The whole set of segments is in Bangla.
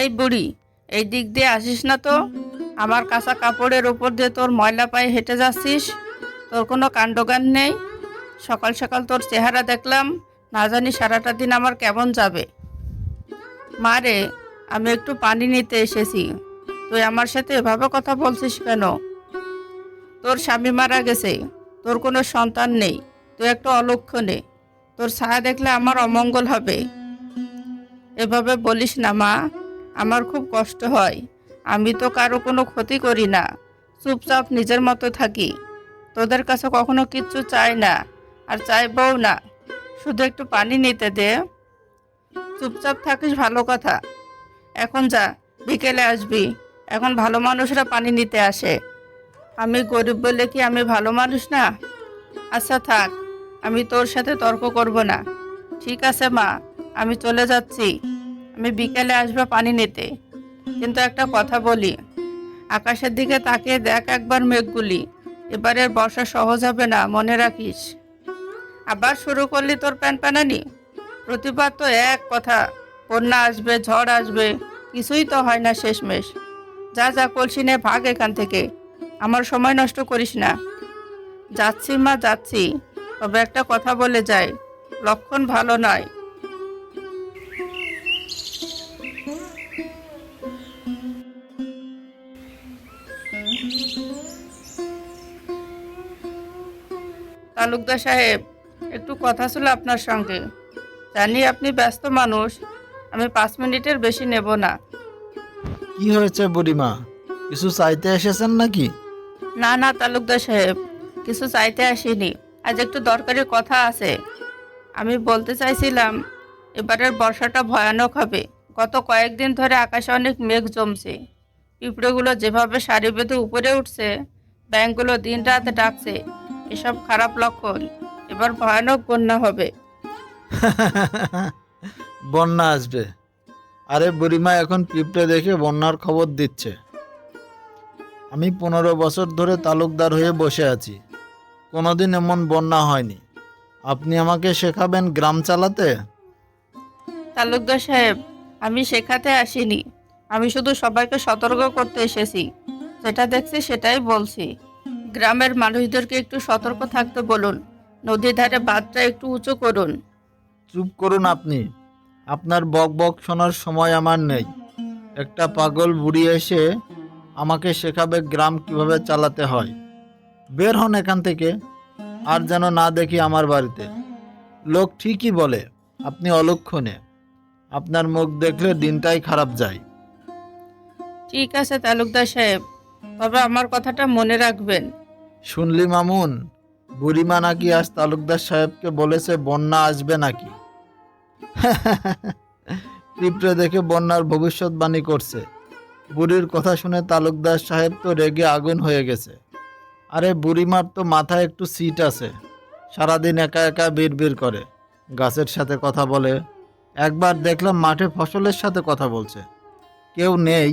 এই বুড়ি, এই দিক দিয়ে আসিস না তো। আমার কাঁচা কাপড়ের উপর দিয়ে তোর ময়লা পায়ে হেঁটে যাচ্ছিস। তোর কোনো কাণ্ডজ্ঞান নেই। সকাল সকাল তোর চেহারা দেখলাম, না জানি সারাটা দিন আমার কেমন যাবে। মা রে, আমি একটু পানি নিতে এসেছি। তুই আমার সাথে এভাবে কথা বলছিস কেন? তোর স্বামী মারা গেছে, তোর কোনো সন্তান নেই, তুই একটা অলক্ষণে। তোর ছায়া দেখলে আমার অমঙ্গল হবে। এভাবে বলিস না মা, আমার খুব কষ্ট হয়। আমি তো কারো কোনো ক্ষতি করি না, চুপচাপ নিজের মতো থাকি। তোদের কাছে কখনো কিচ্ছু চাই না, আর চাইবও না। শুধু একটু পানি নিতে দে। চুপচাপ থাকিস ভালো কথা। এখন যা, বিকেলে আসবি। এখন ভালো মানুষরা পানি নিতে আসে। আমি গরিব বলে কি আমি ভালো মানুষ না? আচ্ছা থাক, আমি তোর সাথে তর্ক করব না। ঠিক আছে মা, আমি চলে যাচ্ছি। আমি বিকেলে আসবো পানি নিতে। কিন্তু একটা কথা বলি, আকাশের দিকে তাকিয়ে দেখ একবার মেঘগুলি। এবারের বর্ষা সহজ হবে না, মনে রাখিস। আবার শুরু করলি তোর প্যানপ্যানানি। প্রতিবার তো এক কথা, বন্যা আসবে, ঝড় আসবে, কিছুই তো হয় না শেষমেশ। যা যা কলসি নে, ভাগ এখান থেকে। আমার সময় নষ্ট করিস না। যাচ্ছি মা, যাচ্ছি। তবে একটা কথা বলে যাই, লক্ষণ ভালো নয়। তালুকদার সাহেব, একটু কথা ছিল আপনার সঙ্গে। জানি আপনি ব্যস্ত মানুষ, আমি 5 মিনিটের বেশি নেব না। কি হয়েছে বুড়িমা? কিছু চাইতে এসেছেন নাকি? না না তালুকদার সাহেব, কিছু চাইতে আসিনি। আজ একটু দরকারি কথা আছে। আমি বলতে চাইছিলাম, এবারের বর্ষাটা ভয়ানক হবে। গত কয়েকদিন ধরে আকাশে অনেক মেঘ জমছে। পিঁপড়েগুলো যেভাবে সারি বেঁধে উপরে উঠছে, ব্যাঙগুলো দিন রাত ডাকছে। এসব খারাপ লক্ষণ। এবার ভয়ানক বন্যা হবে। বন্যা আসবে? আরে বুড়িমা এখন পিঁপড়ে দেখে বন্যার খবর দিচ্ছে। আমি 15 বছর ধরে তালুকদার হয়ে বসে আছি, কোনোদিন এমন বন্যা হয়নি। আপনি আমাকে শেখাবেন গ্রাম চালাতে? তালুকদার সাহেব, আমি শেখাতে আসিনি। আমি শুধু সবাইকে সতর্ক করতে এসেছি। যেটা দেখছি সেটাই বলছি। গ্রামের মানুষদেরকে একটু সতর্ক থাকতে বলুন। নদীর ধারে বাঁধটা একটু উঁচু করুন। চুপ করুন আপনি। আপনার বক বক শোনার সময় আমার নেই। একটা পাগল বুড়ি এসে আমাকে শেখাবে গ্রাম কিভাবে চালাতে হয়। বের হন এখান থেকে, আর যেন না দেখি আমার বাড়িতে। লোক ঠিকই বলে আপনি অলক্ষণে। আপনার মুখ দেখলে দিনটাই খারাপ যায়। ঠিক আছে তালুকদার সাহেব, তবে আমার কথাটা মনে রাখবেন। শুনলি মামুন, বুড়িমা নাকি আজ তালুকদার সাহেবকে বলেছে বন্যা আসবে নাকি। পিঁপড়ে দেখে বন্যার ভবিষ্যৎবাণী করছে। বুড়ির কথা শুনে তালুকদার সাহেব তো রেগে আগুন হয়ে গেছে। আরে বুড়িমার তো মাথায় একটু সিট আছে। সারাদিন একা একা বিড়বিড় করে, গাছের সাথে কথা বলে। একবার দেখলাম মাঠে ফসলের সাথে কথা বলছে। কেউ নেই,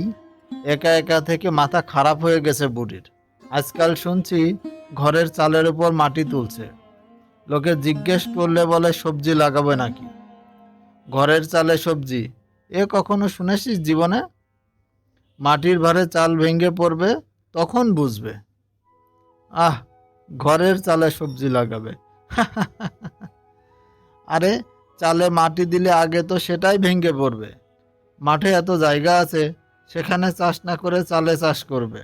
একা একা থেকে মাথা খারাপ হয়ে গেছে বুড়ির। আজকাল শুনছি ঘরের চালের উপর মাটি তুলছে। লোকে জিজ্ঞেস করলে বলে সবজি লাগাবে নাকি। ঘরের চালে সবজি, এ কখনো শুনেছিস জীবনে? মাটির ভারে চাল ভেঙে পড়বে, তখন বুঝবে। আহ, ঘরের চালে সবজি লাগাবে। আরে, চালে মাটি দিলে আগে তো সেটাই ভেঙে পড়বে। মাঠে এত জায়গা আছে, সেখানে চাষ না করে চালে চাষ করবে।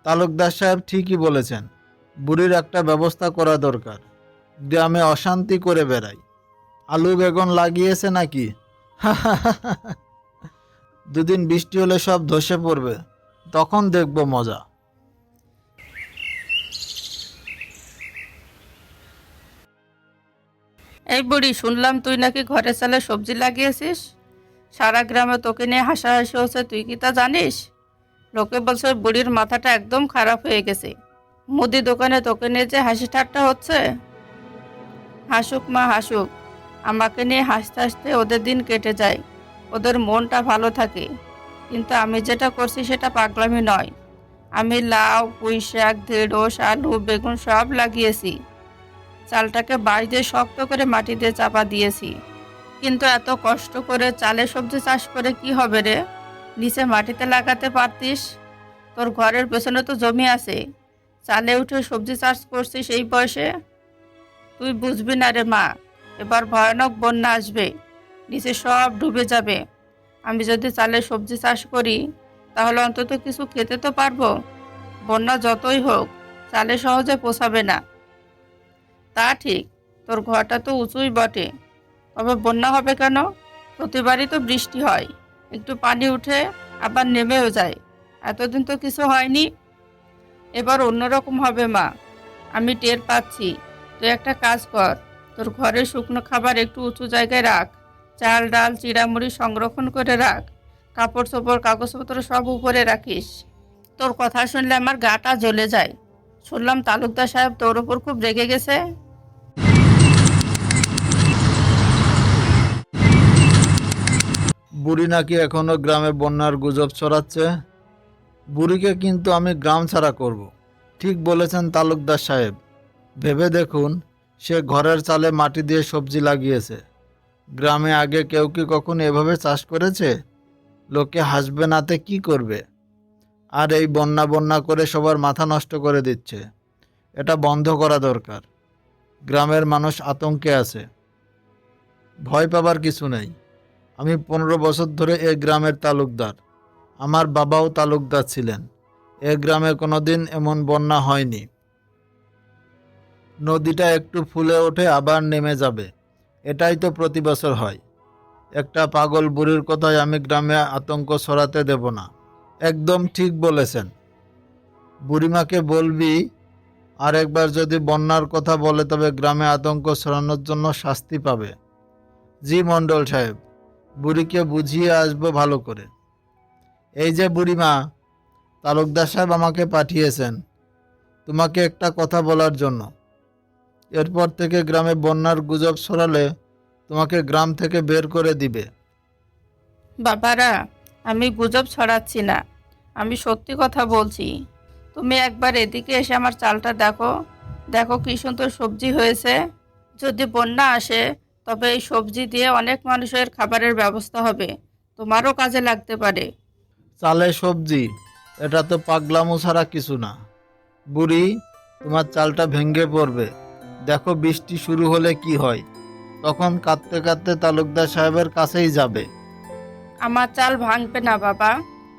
তালুকদার সাহেব ঠিকই বলেছেন। বুড়ির একটা ব্যবস্থা করা দরকার। গ্রামে অশান্তি করে বেড়াই। আলু বেগুন লাগিয়েছে নাকি? দুদিন বৃষ্টি হলে সব ধসে পড়বে, তখন দেখব মজা। এই বুড়ি, শুনলাম তুই নাকি ঘরের চালে সবজি লাগিয়েছিস। সারা গ্রামে তোকে নিয়ে হাসাহাসি হচ্ছে, তুই কি তা জানিস? লোকে বলছে ওই বুড়ির মাথাটা একদম খারাপ হয়ে গেছে। মুদি দোকানে তোকে নিয়ে যে হাসি ঠাট্টা হচ্ছে। হাসুক মা, হাসুক। আমাকে নিয়ে হাসতে হাসতে ওদের দিন কেটে যায়, ওদের মনটা ভালো থাকে। কিন্তু আমি যেটা করছি সেটা পাগলামি নয়। আমি লাউ, পুঁই শাক, ঢেঁড়স, আলু, বেগুন সব লাগিয়েছি। চালটাকে বাঁশ দিয়ে শক্ত করে মাটি দিয়ে চাপা দিয়েছি। কিন্তু এত কষ্ট করে চালে সবজি চাষ করে কি হবে রে? নিচে মাটিতে লাগাতে পারতিস। তোর ঘরের পেছনে তো জমি আছে, চালে উঠে সবজি চাষ করছিস এই বয়সে। তুই বুঝবি না রে মা, এবার ভয়ানক বন্যা আসবে, নিচে সব ডুবে যাবে। আমি যদি চালে সবজি চাষ করি তাহলে অন্তত কিছু খেতে তো পারবো। বন্যা যতই হোক চালে সহজে পোষাবে না। তা ঠিক, তোর ঘরটা তো উঁচুই বটে, তবে বন্যা হবে কেন? প্রতিবারই তো বৃষ্টি হয়, একটু পানি উঠে আবার নেমেও যায়। এতদিন তো কিছু হয়নি, এবার অন্যরকম হবে মা, আমি টের পাচ্ছি। তুই একটা কাজ কর, তোর ঘরের শুকনো খাবার একটু উঁচু জায়গায় রাখ, চাল ডাল চিড়ামুড়ি সংরক্ষণ করে রাখ, কাপড় চোপড় কাগজপত্র সব উপরে রাখিস। তোর কথা শুনলে আমার গাটা জ্বলে যায়। শুনলাম তালুকদার সাহেব তোর ওপর খুব রেগে গেছে। বুড়ি নাকি এখনো গ্রামে বন্যার গুজব ছড়াচ্ছে। বুড়িকে কিন্তু আমি গ্রাম ছাড়া করব। ঠিক বলেছেন তালুকদার সাহেব। ভেবে দেখুন, সে ঘরের চালে মাটি দিয়ে সবজি লাগিয়েছে। গ্রামে আগে কেউ কি কখনো এভাবে চাষ করেছে? লোকে হাসবে নাতে কি করবে? আর এই বন্যা বন্যা করে সবার মাথা নষ্ট করে দিচ্ছে। এটা বন্ধ করা দরকার। গ্রামের মানুষ আতঙ্কে আছে। ভয় পাবার কিছু নেই। আমি 15 বছর ধরে এ গ্রামের তালুকদার। আমার বাবাও তালুকদার ছিলেন। এ গ্রামে কোনোদিন এমন বন্যা হয়নি। নদীটা একটু ফুলে ওঠে আবার নেমে যাবে, এটাই তো প্রতি বছর হয়। একটা পাগল বুড়ির কথায় আমি গ্রামে আতঙ্ক ছড়াতে দেব না। একদম ঠিক বলেছেন। বুড়িমাকে বলবি আর একবার যদি বন্যার কথা বলে তবে গ্রামে আতঙ্ক ছড়ানোর জন্য শাস্তি পাবে। জি মণ্ডল সাহেব, বুড়িকে বুঝিয়ে আসবো ভালো করে। এই যে বুড়িমা, তালুকদার সাহেব আমাকে পাঠিয়েছেন তোমাকে একটা কথা বলার জন্য। এরপর থেকে গ্রামে বন্যার গুজব ছড়ালে তোমাকে গ্রাম থেকে বের করে দিবে। বাবারা, আমি গুজব ছড়াচ্ছি না, আমি সত্যি কথা বলছি। তুমি একবার এদিকে এসে আমার চালটা দেখো, দেখো কি সুন্দর সবজি হয়েছে। যদি বন্যা আসে তবে এই সবজি দিয়ে অনেক মানুষের খাবারের ব্যবস্থা হবে, তোমারও কাজে লাগতে পারে। চালে সবজি, এটা তো পাগলামো ছাড়া কিছু না। বুড়ি, তোমার চালটা ভেঙে পড়বে। দেখো বৃষ্টি শুরু হলে কি হয়, তখন কাঁদতে কাঁদতে তালুকদার সাহেবের কাছেই যাবে। আমার চাল ভাঙবে না বাবা,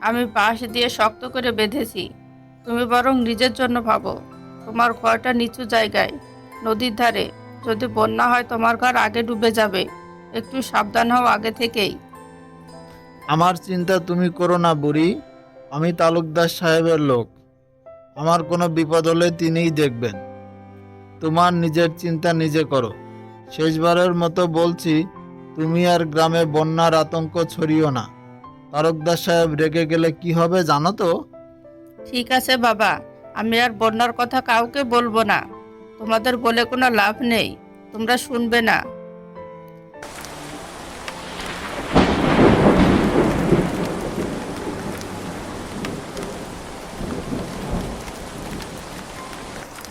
আমি বাঁশ দিয়ে শক্ত করে বেঁধেছি। তুমি বরং নিজের জন্য ভাবো। তোমার ঘরটা নিচু জায়গায়, নদীর ধারে, যদি বন্যা হয় তোমার ঘর আগে ডুবে যাবে। একটু সাবধান হও আগে থেকেই। আমার চিন্তা তুমি করো না বুড়ি, আমি তালুকদার সাহেবের লোক। আমার কোনো বিপদ হলে তিনিই দেখবেন। তোমার নিজের চিন্তা নিজে করো। শেষবারের মতো বলছি, তুমি আর গ্রামে বন্যার আতঙ্ক ছড়িও না। তালুকদার সাহেব রেগে গেলে কি হবে জানো তো? ঠিক আছে বাবা, আমি আর বন্যার কথা কাউকে বলবো না। তোমাদের বলে কোনো লাভ নেই, তোমরা শুনবে না।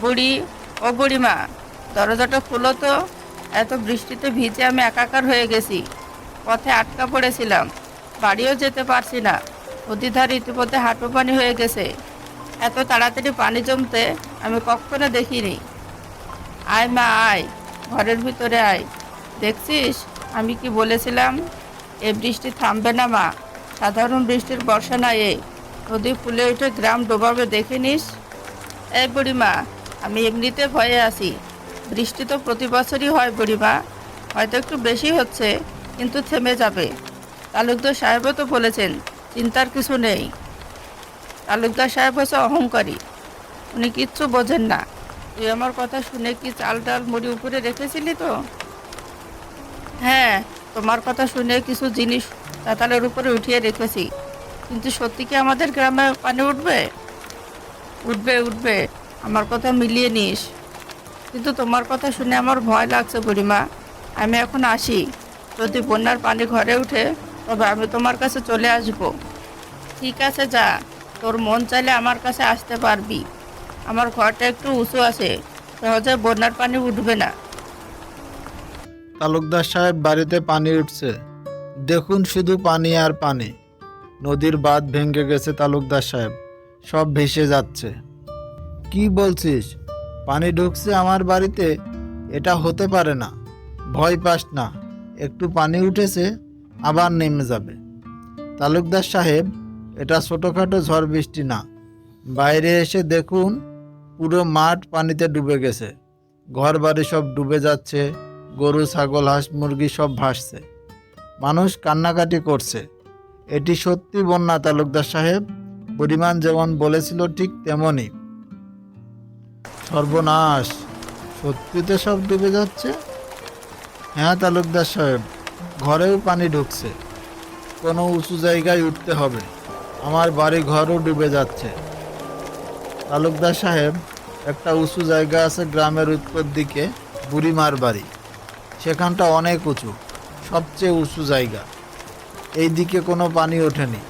বুড়ি, ও বুড়িমা, দরজাটা খুলো তো। এত বৃষ্টিতে ভিজে আমি একাকার হয়ে গেছি, পথে আটকা পড়েছিলাম, বাড়িও যেতে পারছি না। নদীর ধারে ইতিমধ্যে হাঁটু পানি হয়ে গেছে। এত তাড়াতাড়ি পানি জমতে আমি কখনো দেখিনি। আয় মা আয়, ঘরের ভিতরে আয়। দেখছিস আমি কি বলেছিলাম? এ বৃষ্টি থামবে না মা, সাধারণ বৃষ্টির বর্ষা না এ। নদী ফুলে উঠে গ্রাম ডোবাবে, দেখে নিস। এই বুড়িমা, আমি এমনিতে ভয়ে আছি। বৃষ্টি তো প্রতি বছরই হয় বুড়িমা, হয়তো একটু বেশি হচ্ছে, কিন্তু থেমে যাবে। তালুকদার সাহেবও তো বলেছেন চিন্তার কিছু নেই। তালুকদার সাহেব হচ্ছে অহংকারী, উনি কিচ্ছু বোঝেন না। তুই আমার কথা শুনে কি চাল ডাল মুড়ি উপরে রেখেছিলি তো? হ্যাঁ, তোমার কথা শুনে কিছু জিনিস চাতালের উপরে উঠিয়ে রেখেছি। কিন্তু সত্যি কি আমাদের গ্রামে পানি উঠবে? উঠবে উঠবে, আমার কথা মিলিয়ে নিস। কিন্তু তোমার কথা শুনে আমার ভয় লাগছে বুড়িমা। আমি এখন আসি, যদি বন্যার পানি ঘরে উঠে তবে আমি তোমার কাছে চলে আসব। ঠিক আছে যা, তোর মন চাইলে আমার কাছে আসতে পারবি। আমার ঘরটা একটু উঁচু আছে, সহজে বন্যার পানি উঠবে না। তালুকদার সাহেব বাড়িতে পানি উঠছে, দেখুন শুধু পানি আর পানি। নদীর বাঁধ ভেঙে গেছে তালুকদার সাহেব, সব ভেসে যাচ্ছে। কি বলছিস? পানি ঢুকছে আমার বাড়িতে? এটা হতে পারে না। ভয় পাস না, একটু পানি উঠেছে, আবার নেমে যাবে। তালুকদার সাহেব, এটা ছোটোখাটো ঝড় বৃষ্টি না। বাইরে এসে দেখুন, পুরো মাঠ পানিতে ডুবে গেছে। ঘর বাড়ি সব ডুবে যাচ্ছে, গরু ছাগল হাঁস মুরগি সব ভাসছে, মানুষ কান্নাকাটি করছে। এটি সত্যি বন্যা তালুকদার সাহেব, বুড়িমান যেমন বলেছিল ঠিক তেমনই। সর্বনাশ, সত্যিতে সব ডুবে যাচ্ছে। হ্যাঁ তালুকদার সাহেব, ঘরেও পানি ঢুকছে। কোনো উঁচু জায়গায় উঠতে হবে, আমার বাড়ি ঘরও ডুবে যাচ্ছে। তালুকদার সাহেব, একটা উঁচু জায়গা আছে গ্রামের উত্তর দিকে, বুড়িমার বাড়ি। সেখানটা অনেক উঁচু, সবচেয়ে উঁচু জায়গা। এই দিকে কোনো পানি ওঠেনি।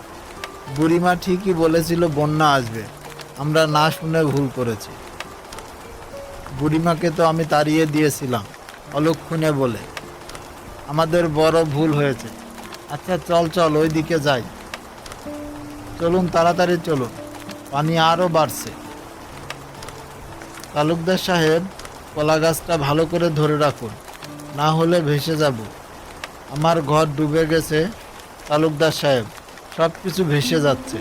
বুড়িমা ঠিকই বলেছিল বন্যা আসবে, আমরা না শুনে ভুল করেছি। বুড়িমাকে তো আমি তাড়িয়ে দিয়েছিলাম অলক্ষণে বলে, আমাদের বড় ভুল হয়েছে। আচ্ছা চল চল, ওই দিকে যাই। চলুন তাড়াতাড়ি চলুন, পানি আরও বাড়ছে। তালুকদার সাহেব, কলা গাছটা ভালো করে ধরে রাখুন, না হলে ভেসে যাব। আমার ঘর ডুবে গেছে তালুকদার সাহেব, সব কিছু ভেসে যাচ্ছে।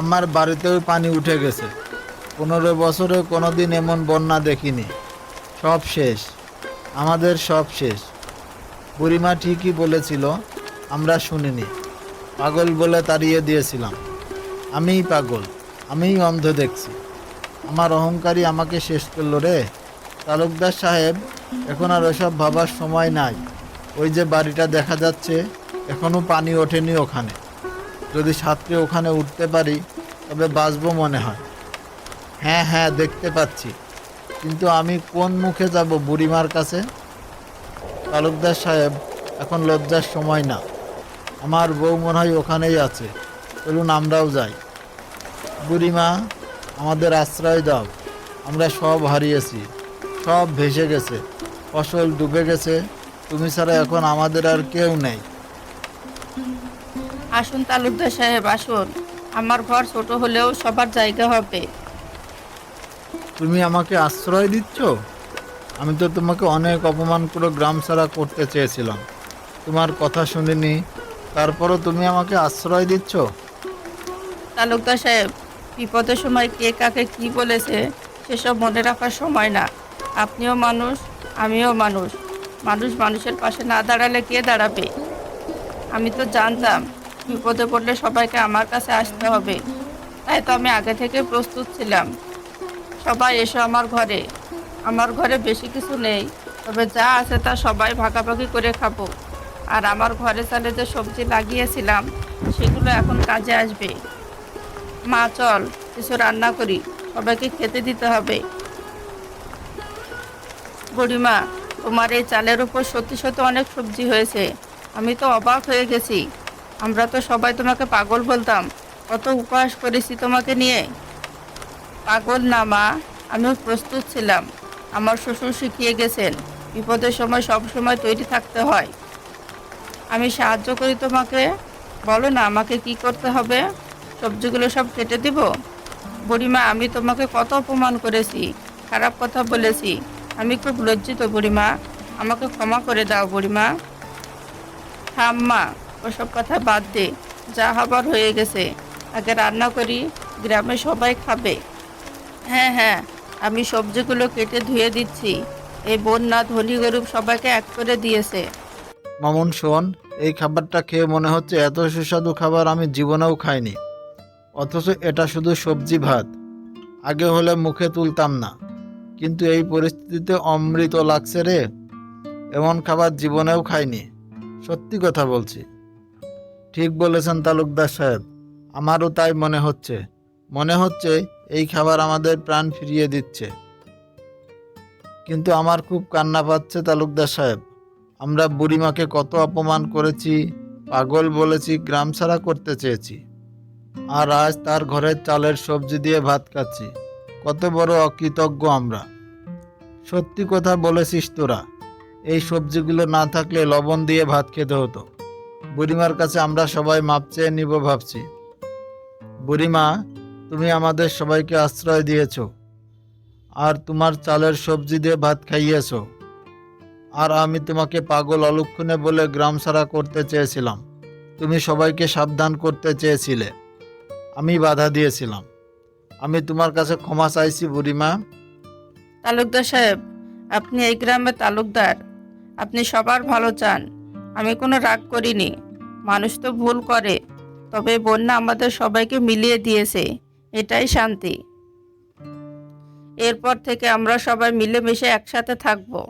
আমার বাড়িতেও পানি উঠে গেছে। 15 বছরে কোনোদিন এমন বন্যা দেখিনি। সব শেষ, আমাদের সব শেষ। বুড়িমা ঠিকই বলেছিল, আমরা শুনিনি, পাগল বলে তাড়িয়ে দিয়েছিলাম। আমিই পাগল, আমিই অন্ধ দেখছি। আমার অহংকারই আমাকে শেষ করলো রে। তালুকদার সাহেব, এখন আর ওসব ভাবার সময় নাই। ওই যে বাড়িটা দেখা যাচ্ছে, এখনো পানি ওঠেনি ওখানে। যদি সাঁতরে ওখানে উঠতে পারি তবে বাঁচবো মনে হয়। হ্যাঁ হ্যাঁ, দেখতে পাচ্ছি, কিন্তু আমি কোন মুখে যাব বুড়িমার কাছে? তালুকদার সাহেব, এখন লজ্জার সময় না। আমার বউ মনে হয় ওখানেই আছে, চলুন আমরাও যাই। বুড়িমা, আমাদের আশ্রয় দাও, আমরা সব হারিয়েছি, সব ভেসে গেছে, ফসল ডুবে গেছে, তুমি ছাড়া এখন আমাদের আর কেউ নেই। আসুন তালুকদার সাহেব, আসুন। আমার ঘর ছোট হলেও সবার জায়গা হবে। তুমি আমাকে আশ্রয় দিচ্ছ? আমি তো তোমাকে অনেক অপমান করে গ্রাম ছাড়া করতে চেয়েছিলাম, তোমার কথা শুনিনি, তারপরও তুমি আমাকে আশ্রয় দিচ্ছ? তালুকদার সাহেব, বিপদের সময় কে কাকে কি বলেছে সেসব মনে রাখার সময় না। আপনিও মানুষ, আমিও মানুষ। মানুষ মানুষের পাশে না দাঁড়ালে কে দাঁড়াবে? আমি তো জানতাম বিপদে পড়লে সবাইকে আমার কাছে আসতে হবে, তাই তো আমি আগে থেকে প্রস্তুত ছিলাম। সবাই এসো আমার ঘরে। আমার ঘরে বেশি কিছু নেই, তবে যা আছে তা সবাই ভাগাভাগি করে খাবো। আর আমার ঘরে চালে যে সবজি লাগিয়েছিলাম সেগুলো এখন কাজে আসবে। মা চল, কিছু রান্না করি, সবাইকে খেতে দিতে হবে। বুড়িমা, তোমার এই চালের উপর সত্যি সত্যি অনেক সবজি হয়েছে। আমি তো অবাক হয়ে গেছি। আমরা তো সবাই তোমাকে পাগল বলতাম, কত উপহাস করেছি তোমাকে নিয়ে। পাগল না মা, আমিও প্রস্তুত ছিলাম। আমার শ্বশুর শিখিয়ে গেছেন বিপদের সময় সব সময় তৈরি থাকতে হয়। আমি সাহায্য করি তোমাকে। বলো না আমাকে কি করতে হবে? সবজিগুলো সব কেটে দিব? বুড়িমা, আমি তোমাকে কত অপমান করেছি, খারাপ কথা বলেছি। আমি খুব লজ্জিত বুড়িমা, আমাকে ক্ষমা করে দাও বুড়িমা। থাম মা, ওসব কথা বাদ দে, যা হবার হয়ে গেছে। আগে রান্না করি, গ্রামে সবাই খাবে। হ্যাঁ হ্যাঁ, আমি সবজিগুলো কেটে ধুয়ে দিচ্ছি। এই বন্যা ধনী গরিব সবাইকে এক করে দিয়েছে। মামুন শোন, এই খাবারটা খেয়ে মনে হচ্ছে এত সুস্বাদু খাবার আমি জীবনেও খাইনি। অথচ এটা শুধু সবজি ভাত। আগে হলে মুখে তুলতাম না, কিন্তু এই পরিস্থিতিতে অমৃত লাগছে রে। এমন খাবার জীবনেও খাইনি, সত্যি কথা বলছি। ঠিক বলেছেন তালুকদার সাহেব, আমারও তাই মনে হচ্ছে এই খাবার আমাদের প্রাণ ফিরিয়ে দিচ্ছে। কিন্তু আমার খুব কান্না পাচ্ছে তালুকদার সাহেব। আমরা বুড়িমাকে কত অপমান করেছি, পাগল বলেছি, গ্রাম ছাড়া করতে চেয়েছি, আর আজ তার ঘরের চালের সবজি দিয়ে ভাত খাচ্ছি। কত বড় অকৃতজ্ঞ আমরা। সত্যি কথা বলেছিস তোরা, এই সবজিগুলো না থাকলে লবণ দিয়ে ভাত খেতে হতো। বুড়িমার কাছে আমরা সবাই মাপ চেয়ে নিব ভাবছি। বুড়িমা, তুমি আমাদের সবাইকে আশ্রয় দিয়েছ, আর তোমার চালের সবজি দিয়ে ভাত খাইয়েছো। আর আমি তোমাকে পাগল অলক্ষণে বলে গ্রাম ছাড়া করতে চেয়েছিলাম। তুমি সবাইকে সাবধান করতে চেয়েছিলে, আমি বাধা দিয়েছিলাম। আমি তোমার কাছে ক্ষমা চাইছি বুড়িমা। তালুকদার সাহেব, আপনি এই গ্রামের তালুকদার, আপনি সবার ভালো চান। আমি কোনো রাগ করিনি। মানুষ তো ভুল করে, তবে বন্যা আমাদের সবাইকে মিলিয়ে দিয়েছে, এটাই শান্তি। এরপর থেকে আমরা সবাই মিলেমিশে একসাথে থাকবো।